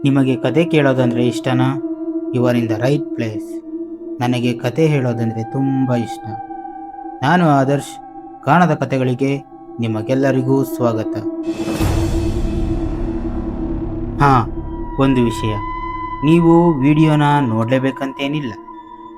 ನಿಮಗೆ ಕತೆ ಕೇಳೋದಂದರೆ ಇಷ್ಟನಾ? You are in the right place. ನನಗೆ ಕತೆ ಹೇಳೋದಂದರೆ ತುಂಬ ಇಷ್ಟ. ನಾನು ಆದರ್ಶ್. ಕಾಣದ ಕತೆಗಳಿಗೆ ನಿಮಗೆಲ್ಲರಿಗೂ ಸ್ವಾಗತ. ಹಾಂ, ಒಂದು ವಿಷಯ, ನೀವು ವಿಡಿಯೋನ ನೋಡಲೇಬೇಕಂತೇನಿಲ್ಲ.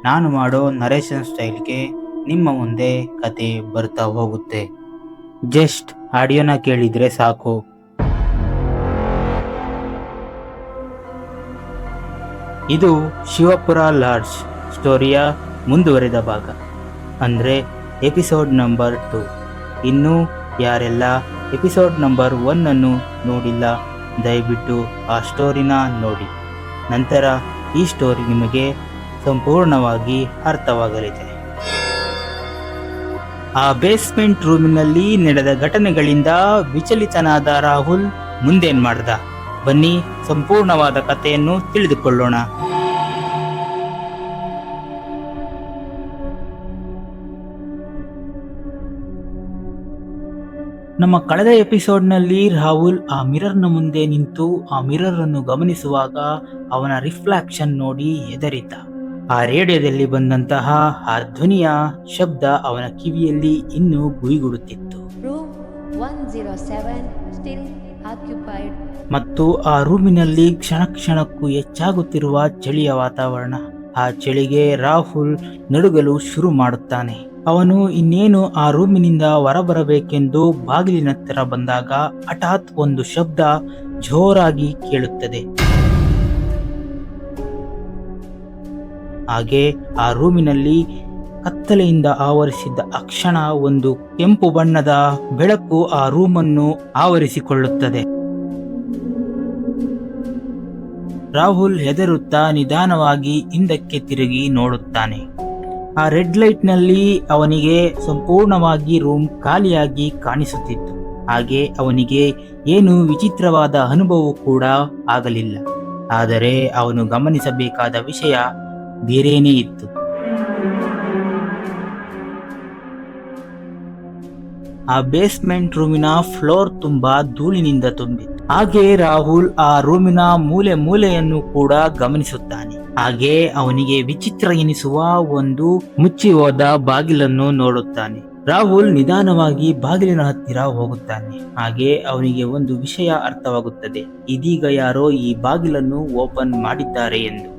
ನಾನು ಮಾಡೋ ನರೇಷನ್ ಸ್ಟೈಲ್ಗೆ ನಿಮ್ಮ ಮುಂದೆ ಕತೆ ಬರ್ತಾ ಹೋಗುತ್ತೆ. ಜಸ್ಟ್ ಆಡಿಯೋನ ಕೇಳಿದರೆ ಸಾಕು. ಇದು ಶಿವಪುರ ಲಾಡ್ಜ್ ಸ್ಟೋರಿಯ ಮುಂದುವರೆದ ಭಾಗ, ಅಂದರೆ ಎಪಿಸೋಡ್ ನಂಬರ್ 2. ಇನ್ನೂ ಯಾರೆಲ್ಲ ಎಪಿಸೋಡ್ ನಂಬರ್ 1 ನೋಡಿಲ್ಲ, ದಯವಿಟ್ಟು ಆ ಸ್ಟೋರಿನ ನೋಡಿ. ನಂತರ ಈ ಸ್ಟೋರಿ ನಿಮಗೆ ಸಂಪೂರ್ಣವಾಗಿ ಅರ್ಥವಾಗಲಿದೆ. ಆ ಬೇಸ್ಮೆಂಟ್ ರೂಮಿನಲ್ಲಿ ನಡೆದ ಘಟನೆಗಳಿಂದ ವಿಚಲಿತನಾದ ರಾಹುಲ್ ಮುಂದೇನ್ ಮಾಡ್ದ? ಬನ್ನಿ ಸಂಪೂರ್ಣವಾದ ಕಥೆಯನ್ನು ತಿಳಿದುಕೊಳ್ಳೋಣ. ನಮ್ಮ ಕಳೆದ ಎಪಿಸೋಡ್ನಲ್ಲಿ ರಾಹುಲ್ ಆ ಮಿರರ್ನ ಮುಂದೆ ನಿಂತು ಆ ಮಿರರ್ ಅನ್ನು ಗಮನಿಸುವಾಗ ಅವನ ರಿಫ್ಲೆಕ್ಷನ್ ನೋಡಿ ಹೆದರಿದ್ದ. ಆ ರೇಡಿಯೋದಲ್ಲಿ ಬಂದಂತಹ ಆ ಧ್ವನಿಯ ಶಬ್ದ ಅವನ ಕಿವಿಯಲ್ಲಿ ಇನ್ನೂ ಗುಯಿಗುಡುತ್ತಿತ್ತು. ಮತ್ತು ಆ ರೂಮಿನಲ್ಲಿ ಕ್ಷಣ ಕ್ಷಣಕ್ಕೂ ಹೆಚ್ಚಾಗುತ್ತಿರುವ ಚಳಿಯ ವಾತಾವರಣ. ಆ ಚಳಿಗೆ ರಾಹುಲ್ ನಡುಗಲು ಶುರು ಮಾಡುತ್ತಾನೆ. ಅವನು ಇನ್ನೇನು ಆ ರೂಮಿನಿಂದ ಹೊರಬರಬೇಕೆಂದು ಬಾಗಿಲಿನತ್ತಿರ ಬಂದಾಗ ಹಠಾತ್ ಒಂದು ಶಬ್ದ ಜೋರಾಗಿ ಕೇಳುತ್ತದೆ. ಹಾಗೆ ಆ ರೂಮಿನಲ್ಲಿ ಕತ್ತಲೆಯಿಂದ ಆವರಿಸಿದ್ದ ಅಕ್ಷಣ ಒಂದು ಕೆಂಪು ಬಣ್ಣದ ಬೆಳಕು ಆ ರೂಮನ್ನು ಆವರಿಸಿಕೊಳ್ಳುತ್ತದೆ. ರಾಹುಲ್ ಹೆದರುತ್ತಾ ನಿಧಾನವಾಗಿ ಹಿಂದಕ್ಕೆ ತಿರುಗಿ ನೋಡುತ್ತಾನೆ. ಆ ರೆಡ್ ಲೈಟ್ ನಲ್ಲಿ ಅವನಿಗೆ ಸಂಪೂರ್ಣವಾಗಿ ರೂಮ್ ಖಾಲಿಯಾಗಿ ಕಾಣಿಸುತ್ತಿತ್ತು. ಹಾಗೆ ಅವನಿಗೆ ಏನು ವಿಚಿತ್ರವಾದ ಅನುಭವ ಕೂಡ ಆಗಲಿಲ್ಲ. ಆದರೆ ಅವನು ಗಮನಿಸಬೇಕಾದ ವಿಷಯ ಬೇರೇನೇ ಇತ್ತು. ಆ ಬೇಸ್ಮೆಂಟ್ ರೂಮಿನ ಫ್ಲೋರ್ ತುಂಬಾ ಧೂಳಿನಿಂದ ತುಂಬಿತ್ತು. ಹಾಗೆ ರಾಹುಲ್ ಆ ರೂಮಿನ ಮೂಲೆಯನ್ನು ಕೂಡ ಗಮನಿಸುತ್ತಾನೆ. ಹಾಗೆ ಅವನಿಗೆ ವಿಚಿತ್ರ ಎನಿಸುವ ಒಂದು ಮುಚ್ಚಿ ಹೋದ ಬಾಗಿಲನ್ನು ನೋಡುತ್ತಾನೆ. ರಾಹುಲ್ ನಿಧಾನವಾಗಿ ಬಾಗಿಲಿನ ಹತ್ತಿರ ಹೋಗುತ್ತಾನೆ. ಹಾಗೆ ಅವನಿಗೆ ಒಂದು ವಿಷಯ ಅರ್ಥವಾಗುತ್ತದೆ. ಇದೀಗ ಯಾರೋ ಈ ಬಾಗಿಲನ್ನು ಓಪನ್ ಮಾಡಿದ್ದಾರೆ ಎಂದು.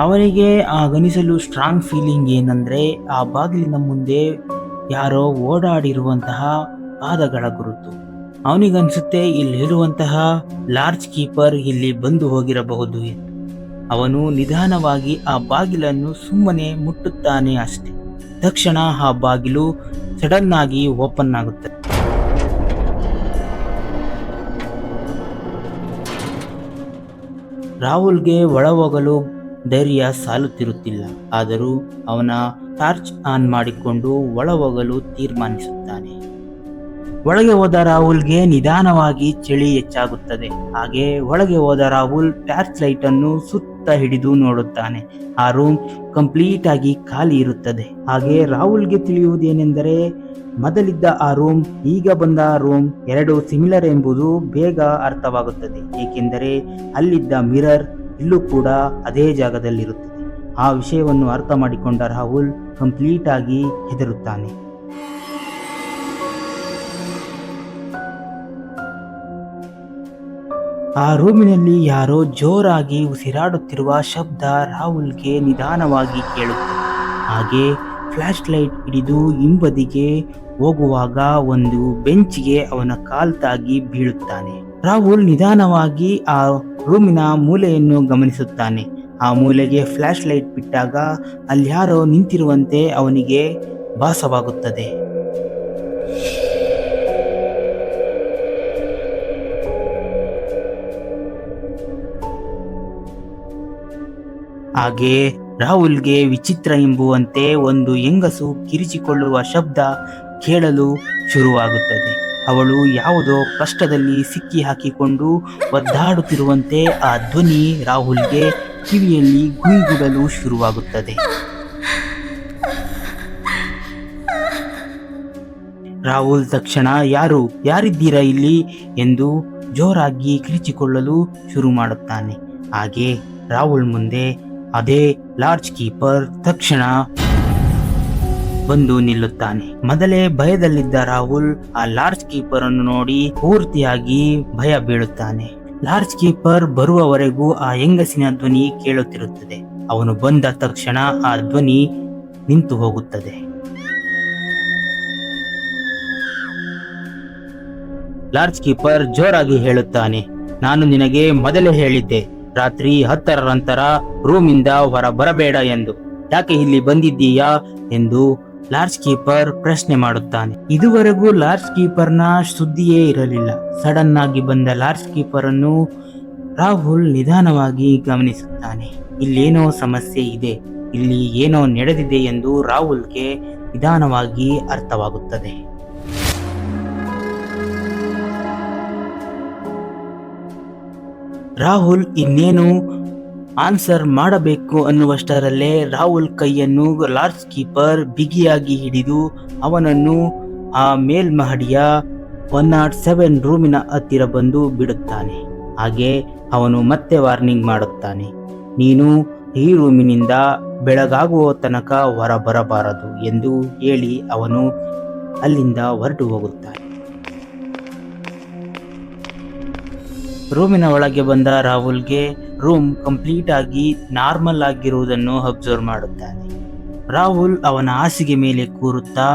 ಅವನಿಗೆ ಆಗನಿಸಲು ಸ್ಟ್ರಾಂಗ್ ಫೀಲಿಂಗ್ ಏನಂದ್ರೆ ಆ ಬಾಗಿಲಿನ ಮುಂದೆ ಯಾರೋ ಓಡಾಡಿರುವಂತಹ ಪಾದಗಳ ಗುರುತು. ಅವನಿಗನ್ಸುತ್ತೆ ಇಲ್ಲಿರುವಂತಹ ಲಾಡ್ಜ್ ಕೀಪರ್ ಇಲ್ಲಿ ಬಂದು ಹೋಗಿರಬಹುದು ಎಂದು. ಅವನು ನಿಧಾನವಾಗಿ ಆ ಬಾಗಿಲನ್ನು ಸುಮ್ಮನೆ ಮುಟ್ಟುತ್ತಾನೆ ಅಷ್ಟೆ. ತಕ್ಷಣ ಆ ಬಾಗಿಲು ಸಡನ್ ಆಗಿ ಓಪನ್ ಆಗುತ್ತದೆ. ರಾಹುಲ್ಗೆ ಒಳ ಹೋಗಲು ಧೈರ್ಯ ಸಾಲುತ್ತಿರುತ್ತಿಲ್ಲ. ಆದರೂ ಅವನ ಟಾರ್ಚ್ ಆನ್ ಮಾಡಿಕೊಂಡು ಒಳ ಹೋಗಲು ತೀರ್ಮಾನಿಸುತ್ತಾನೆ. ಒಳಗೆ ಹೋದ ರಾಹುಲ್ಗೆ ನಿಧಾನವಾಗಿ ಚಳಿ ಹೆಚ್ಚಾಗುತ್ತದೆ. ಹಾಗೆ ಒಳಗೆ ಹೋದ ರಾಹುಲ್ ಟಾರ್ಚ್ ಲೈಟ್ ಅನ್ನು ಸುತ್ತ ಹಿಡಿದು ನೋಡುತ್ತಾನೆ. ಆ ರೂಮ್ ಕಂಪ್ಲೀಟ್ ಆಗಿ ಖಾಲಿ ಇರುತ್ತದೆ. ಹಾಗೆ ರಾಹುಲ್ಗೆ ತಿಳಿಯುವುದೇನೆಂದರೆ ಮೊದಲಿದ್ದ ಆ ರೂಮ್ ಈಗ ಬಂದ ರೂಮ್ 2 ಸಿಮಿಲರ್ ಎಂಬುದು ಬೇಗ ಅರ್ಥವಾಗುತ್ತದೆ. ಏಕೆಂದರೆ ಅಲ್ಲಿದ್ದ ಮಿರರ್ ಇಲ್ಲೂ ಕೂಡ ಅದೇ ಜಾಗದಲ್ಲಿರುತ್ತದೆ. ಆ ವಿಷಯವನ್ನು ಅರ್ಥ ಮಾಡಿಕೊಂಡ ರಾಹುಲ್ ಕಂಪ್ಲೀಟ್ ಆಗಿ ಹೆದರುತ್ತಾನೆ. ಆ ರೂಮಿನಲ್ಲಿ ಯಾರೋ ಜೋರಾಗಿ ಉಸಿರಾಡುತ್ತಿರುವ ಶಬ್ದ ರಾಹುಲ್ಗೆ ನಿಧಾನವಾಗಿ ಕೇಳುತ್ತದೆ. ಹಾಗೆ ಫ್ಲಾಶ್ ಲೈಟ್ ಹಿಡಿದು ಹಿಂಬದಿಗೆ ಹೋಗುವಾಗ ಒಂದು ಬೆಂಚ್ಗೆ ಅವನ ಕಾಲ್ ತಾಗಿ ಬೀಳುತ್ತಾನೆ. ರಾಹುಲ್ ನಿಧಾನವಾಗಿ ಆ ರೂಮಿನ ಮೂಲೆಯನ್ನು ಗಮನಿಸುತ್ತಾನೆ. ಆ ಮೂಲೆಗೆ ಫ್ಲಾಶ್ ಲೈಟ್ ಬಿಟ್ಟಾಗ ಅಲ್ಯಾರೋ ನಿಂತಿರುವಂತೆ ಅವನಿಗೆ ಭಾಸವಾಗುತ್ತದೆ. ಹಾಗೆ ರಾಹುಲ್ಗೆ ವಿಚಿತ್ರ ಎಂಬುವಂತೆ ಒಂದು ಹೆಂಗಸು ಕಿರಿಚಿಕೊಳ್ಳುವ ಶಬ್ದ ಕೇಳಲು ಶುರುವಾಗುತ್ತದೆ. ಅವಳು ಯಾವುದೋ ಕಷ್ಟದಲ್ಲಿ ಸಿಕ್ಕಿ ಹಾಕಿಕೊಂಡು ಒದ್ದಾಡುತ್ತಿರುವಂತೆ ಆ ಧ್ವನಿ ರಾಹುಲ್ಗೆ ಕಿವಿಯಲ್ಲಿ ಗುಯಿಗುಡಲು ಶುರುವಾಗುತ್ತದೆ. ರಾಹುಲ್ ತಕ್ಷಣ ಯಾರಿದ್ದೀರಾ ಇಲ್ಲಿ ಎಂದು ಜೋರಾಗಿ ಕಿರಿಚಿಕೊಳ್ಳಲು ಶುರು ಮಾಡುತ್ತಾನೆ. ಹಾಗೆ ರಾಹುಲ್ ಮುಂದೆ ಅದೇ ಲಾಡ್ಜ್ ಕೀಪರ್ ತಕ್ಷಣ ಬಂದು ನಿಲ್ಲುತ್ತಾನೆ. ಮೊದಲೇ ಭಯದಲ್ಲಿದ್ದ ರಾಹುಲ್ ಆ ಲಾಡ್ಜ್ ಕೀಪರ್ ಅನ್ನು ನೋಡಿ ಪೂರ್ತಿಯಾಗಿ ಭಯ ಬೀಳುತ್ತಾನೆ. ಲಾಡ್ಜ್ ಕೀಪರ್ ಬರುವವರೆಗೂ ಆ ಹೆಂಗಸಿನ ಧ್ವನಿ ಕೇಳುತ್ತಿರುತ್ತದೆ. ಅವನು ಬಂದ ತಕ್ಷಣ ಆ ಧ್ವನಿ ನಿಂತು ಹೋಗುತ್ತದೆ. ಲಾಡ್ಜ್ ಕೀಪರ್ ಜೋರಾಗಿ ಹೇಳುತ್ತಾನೆ, ನಾನು ನಿನಗೆ ಮೊದಲೇ ಹೇಳಿದ್ದೆ, ರಾತ್ರಿ 10ರ ನಂತರ ರೂಮಿಂದ ಹೊರ ಬರಬೇಡ ಎಂದು. ಯಾಕೆ ಇಲ್ಲಿ ಬಂದಿದ್ದೀಯಾ ಎಂದು ಲಾಡ್ಜ್ ಕೀಪರ್ ಪ್ರಶ್ನೆ ಮಾಡುತ್ತಾನೆ. ಇದುವರೆಗೂ ಲಾಡ್ಜ್ ಕೀಪರ್ನ ಸುದ್ದಿಯೇ ಇರಲಿಲ್ಲ. ಸಡನ್ ಆಗಿ ಬಂದ ಲಾಡ್ಜ್ ಕೀಪರ್ ಅನ್ನು ರಾಹುಲ್ ನಿಧಾನವಾಗಿ ಗಮನಿಸುತ್ತಾನೆ. ಇಲ್ಲೇನೋ ಸಮಸ್ಯೆ ಇದೆ, ಇಲ್ಲಿ ಏನೋ ನಡೆದಿದೆ ಎಂದು ರಾಹುಲ್ಗೆ ನಿಧಾನವಾಗಿ ಅರ್ಥವಾಗುತ್ತದೆ. ರಾಹುಲ್ ಇನ್ನೇನು ಆನ್ಸರ್ ಮಾಡಬೇಕು ಅನ್ನುವಷ್ಟರಲ್ಲೇ ರಾಹುಲ್ ಕೈಯನ್ನು ಲಾಡ್ಜ್ ಕೀಪರ್ ಬಿಗಿಯಾಗಿ ಹಿಡಿದು ಅವನನ್ನು ಆ ಮೇಲ್ಮಹಡಿಯ 107 ರೂಮಿನ ಹತ್ತಿರ ಬಂದು ಬಿಡುತ್ತಾನೆ. ಹಾಗೆ ಅವನು ಮತ್ತೆ ವಾರ್ನಿಂಗ್ ಮಾಡುತ್ತಾನೆ, ನೀನು ಈ ರೂಮಿನಿಂದ ಬೆಳಗಾಗುವ ತನಕ ಹೊರ ಬರಬಾರದು ಎಂದು ಹೇಳಿ ಅವನು ಅಲ್ಲಿಂದ ಹೊರಟು ಹೋಗುತ್ತಾನೆ. ರೂಮಿನ ಒಳಗೆ ಬಂದ ರಾಹುಲ್ಗೆ ರೂಮ್ ಕಂಪ್ಲೀಟ್ ಆಗಿ ನಾರ್ಮಲ್ ಆಗಿರುವುದನ್ನು ಅಬ್ಸರ್ವ್ ಮಾಡುತ್ತಾನೆ. ರಾಹುಲ್ ಅವನ ಹಾಸಿಗೆ ಮೇಲೆ ಕೂರುತ್ತಾ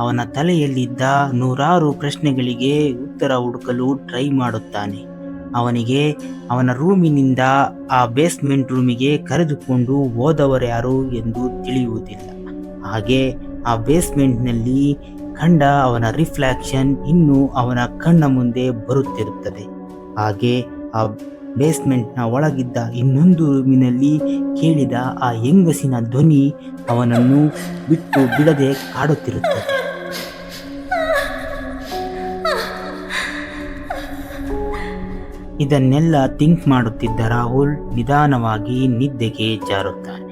ಅವನ ತಲೆಯಲ್ಲಿದ್ದ 100 ಪ್ರಶ್ನೆಗಳಿಗೆ ಉತ್ತರ ಹುಡುಕಲು ಟ್ರೈ ಮಾಡುತ್ತಾನೆ. ಅವನಿಗೆ ಅವನ ರೂಮಿನಿಂದ ಆ ಬೇಸ್ಮೆಂಟ್ ರೂಮಿಗೆ ಕರೆದುಕೊಂಡು ಹೋದವರ್ಯಾರು ಎಂದು ತಿಳಿಯುವುದಿಲ್ಲ. ಹಾಗೆ ಆ ಬೇಸ್ಮೆಂಟ್ನಲ್ಲಿ ಕಂಡ ಅವನ ರಿಫ್ಲೆಕ್ಷನ್ ಇನ್ನೂ ಅವನ ಕಣ್ಣ ಮುಂದೆ ಬರುತ್ತಿರುತ್ತದೆ. ಹಾಗೆ ಆ ಬೇಸ್ಮೆಂಟ್ನ ಒಳಗಿದ್ದ ಇನ್ನೊಂದು ರೂಮಿನಲ್ಲಿ ಕೇಳಿದ ಆ ಹೆಂಗಸಿನ ಧ್ವನಿ ಅವನನ್ನು ಬಿಟ್ಟು ಬಿಡದೆ ಕಾಡುತ್ತಿರುತ್ತದೆ. ಇದನ್ನೆಲ್ಲ ಥಿಂಕ್ ಮಾಡುತ್ತಿದ್ದ ರಾಹುಲ್ ನಿಧಾನವಾಗಿ ನಿದ್ದೆಗೆ ಜಾರುತ್ತಾನೆ.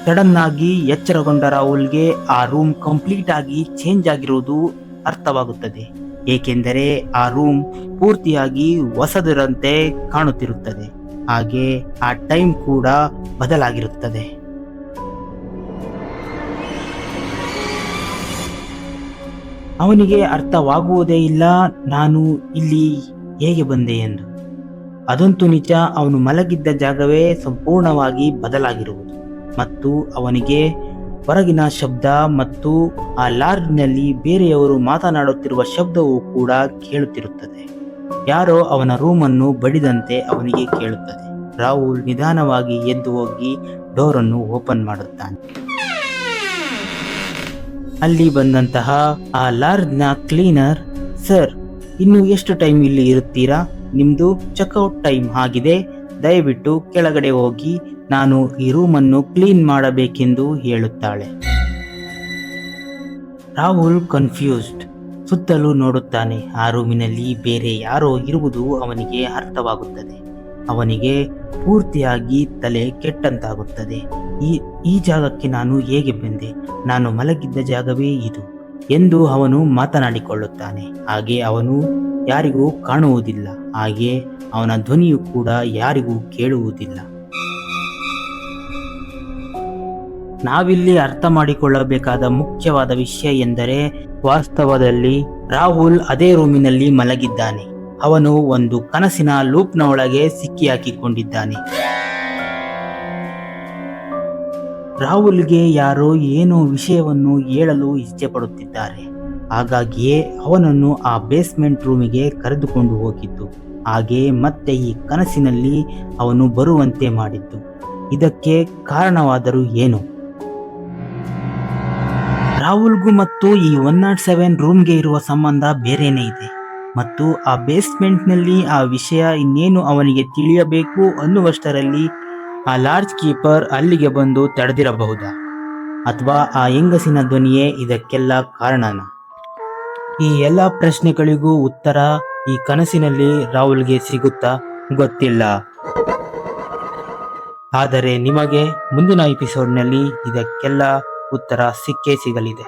ಸಡನ್ ಆಗಿ ಎಚ್ಚರಗೊಂಡ ರಾಹುಲ್ಗೆ ಆ ರೂಮ್ ಕಂಪ್ಲೀಟ್ ಆಗಿ ಚೇಂಜ್ ಆಗಿರುವುದು ಅರ್ಥವಾಗುತ್ತದೆ. ಏಕೆಂದರೆ ಆ ರೂಮ್ ಪೂರ್ತಿಯಾಗಿ ಹೊಸದರಂತೆ ಕಾಣುತ್ತಿರುತ್ತದೆ. ಹಾಗೆ ಆ ಟೈಮ್ ಕೂಡ ಬದಲಾಗಿರುತ್ತದೆ. ಅವನಿಗೆ ಅರ್ಥವಾಗುವುದೇ ಇಲ್ಲ, ನಾನು ಇಲ್ಲಿ ಹೇಗೆ ಬಂದೆ ಎಂದು. ಅದಂತೂ ನಿಜ, ಅವನು ಮಲಗಿದ್ದ ಜಾಗವೇ ಸಂಪೂರ್ಣವಾಗಿ ಬದಲಾಗಿರುವುದು ಮತ್ತು ಅವನಿಗೆ ಹೊರಗಿನ ಶಬ್ದ ಮತ್ತು ಆ ಲಾಡ್ಜ್ನಲ್ಲಿ ಬೇರೆಯವರು ಮಾತನಾಡುತ್ತಿರುವ ಶಬ್ದವೂ ಕೂಡ ಕೇಳುತ್ತಿರುತ್ತದೆ. ಯಾರೋ ಅವನ ರೂಮನ್ನು ಬಡಿದಂತೆ ಅವನಿಗೆ ಕೇಳುತ್ತದೆ. ರಾಹುಲ್ ನಿಧಾನವಾಗಿ ಎದ್ದು ಹೋಗಿ ಡೋರನ್ನು ಓಪನ್ ಮಾಡುತ್ತಾನೆ. ಅಲ್ಲಿ ಬಂದಂತಹ ಆ ಲಾಡ್ಜ್ನ ಕ್ಲೀನರ್, ಸರ್, ಇನ್ನು ಎಷ್ಟು ಟೈಮ್ ಇಲ್ಲಿ ಇರುತ್ತೀರಾ? ನಿಮ್ದು ಚೆಕ್ಔಟ್ ಟೈಮ್ ಆಗಿದೆ, ದಯವಿಟ್ಟು ಕೆಳಗಡೆ ಹೋಗಿ, ನಾನು ಈ ರೂಮನ್ನು ಕ್ಲೀನ್ ಮಾಡಬೇಕೆಂದು ಹೇಳುತ್ತಾಳೆ. ರಾಹುಲ್ ಕನ್ಫ್ಯೂಸ್ಡ್ ಸುತ್ತಲೂ ನೋಡುತ್ತಾನೆ. ಆ ರೂಮಿನಲ್ಲಿ ಬೇರೆ ಯಾರೋ ಇರುವುದು ಅವನಿಗೆ ಅರ್ಥವಾಗುತ್ತದೆ. ಅವನಿಗೆ ಪೂರ್ತಿಯಾಗಿ ತಲೆ ಕೆಟ್ಟಂತಾಗುತ್ತದೆ. ಈ ಜಾಗಕ್ಕೆ ನಾನು ಹೇಗೆ ಬಂದೆ? ನಾನು ಮಲಗಿದ್ದ ಜಾಗವೇ ಇದು ಎಂದು ಅವನು ಮಾತನಾಡಿಕೊಳ್ಳುತ್ತಾನೆ. ಹಾಗೆ ಅವನು ಯಾರಿಗೂ ಕಾಣುವುದಿಲ್ಲ. ಹಾಗೆ ಅವನ ಧ್ವನಿಯು ಕೂಡ ಯಾರಿಗೂ ಕೇಳುವುದಿಲ್ಲ. ನಾವಿಲ್ಲಿ ಅರ್ಥ ಮಾಡಿಕೊಳ್ಳಬೇಕಾದ ಮುಖ್ಯವಾದ ವಿಷಯ ಎಂದರೆ, ವಾಸ್ತವದಲ್ಲಿ ರಾಹುಲ್ ಅದೇ ರೂಮಿನಲ್ಲಿ ಮಲಗಿದ್ದಾನೆ. ಅವನು ಒಂದು ಕನಸಿನ ಲೂಪ್ನ ಒಳಗೆ ಸಿಕ್ಕಿಹಾಕಿಕೊಂಡಿದ್ದಾನೆ. ರಾಹುಲ್ಗೆ ಯಾರೋ ಏನೋ ವಿಷಯವನ್ನು ಹೇಳಲು ಇಷ್ಟಪಡುತ್ತಿದ್ದಾರೆ. ಹಾಗಾಗಿಯೇ ಅವನನ್ನು ಆ ಬೇಸ್ಮೆಂಟ್ ರೂಮಿಗೆ ಕರೆದುಕೊಂಡು ಹೋಗಿದ್ದು, ಹಾಗೆ ಮತ್ತೆ ಈ ಕನಸಿನಲ್ಲಿ ಅವನು ಬರುವಂತೆ ಮಾಡಿದ್ದು. ಇದಕ್ಕೆ ಕಾರಣವಾದರೂ ಏನು? ರಾಹುಲ್ಗೂ ಮತ್ತು ಈ 107 ರೂಮ್ಗೆ ಇರುವ ಸಂಬಂಧ ಬೇರೆನೇ ಇದೆ ಮತ್ತು ಆ ಬೇಸ್ಮೆಂಟ್ನಲ್ಲಿ ಆ ವಿಷಯ ಇನ್ನೇನು ಅವನಿಗೆ ತಿಳಿಯಬೇಕು ಅನ್ನುವಷ್ಟರಲ್ಲಿ ಆ ಲಾಡ್ಜ್ ಕೀಪರ್ ಅಲ್ಲಿಗೆ ಬಂದು ತಡೆದಿರಬಹುದಾ? ಅಥವಾ ಆ ಹೆಂಗಸಿನ ಧ್ವನಿಯೇ ಇದಕ್ಕೆಲ್ಲ ಕಾರಣನ? ಈ ಎಲ್ಲ ಪ್ರಶ್ನೆಗಳಿಗೂ ಉತ್ತರ ಈ ಕನಸಿನಲ್ಲಿ ರಾಹುಲ್ಗೆ ಸಿಗುತ್ತಾ? ಗೊತ್ತಿಲ್ಲ. ಆದರೆ ನಿಮಗೆ ಮುಂದಿನ ಎಪಿಸೋಡ್ನಲ್ಲಿ ಇದಕ್ಕೆಲ್ಲ ಉತ್ತರ ಸಿಕ್ಕೇ ಸಿಗಲಿದೆ.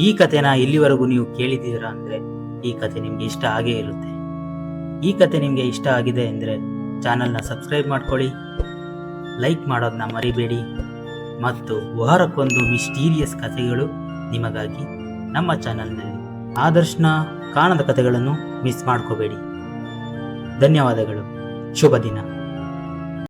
ಈ ಕಥೆನ ಇಲ್ಲಿವರೆಗೂ ನೀವು ಕೇಳಿದ್ದೀರಾ ಅಂದರೆ ಈ ಕಥೆ ನಿಮಗೆ ಇಷ್ಟ ಆಗೇ ಇರುತ್ತೆ. ಈ ಕಥೆ ನಿಮಗೆ ಇಷ್ಟ ಆಗಿದೆ ಅಂದರೆ ಚಾನಲ್ನ ಸಬ್ಸ್ಕ್ರೈಬ್ ಮಾಡ್ಕೊಳ್ಳಿ, ಲೈಕ್ ಮಾಡೋದನ್ನ ಮರಿಬೇಡಿ ಮತ್ತು ವಾರಕ್ಕೊಂದು ಮಿಸ್ಟೀರಿಯಸ್ ಕಥೆಗಳು ನಿಮಗಾಗಿ ನಮ್ಮ ಚಾನಲ್ನಲ್ಲಿ. ಆದರ್ಶನ ಕಾಣದ ಕಥೆಗಳನ್ನು ಮಿಸ್ ಮಾಡ್ಕೋಬೇಡಿ. ಧನ್ಯವಾದಗಳು. ಶುಭ ದಿನ.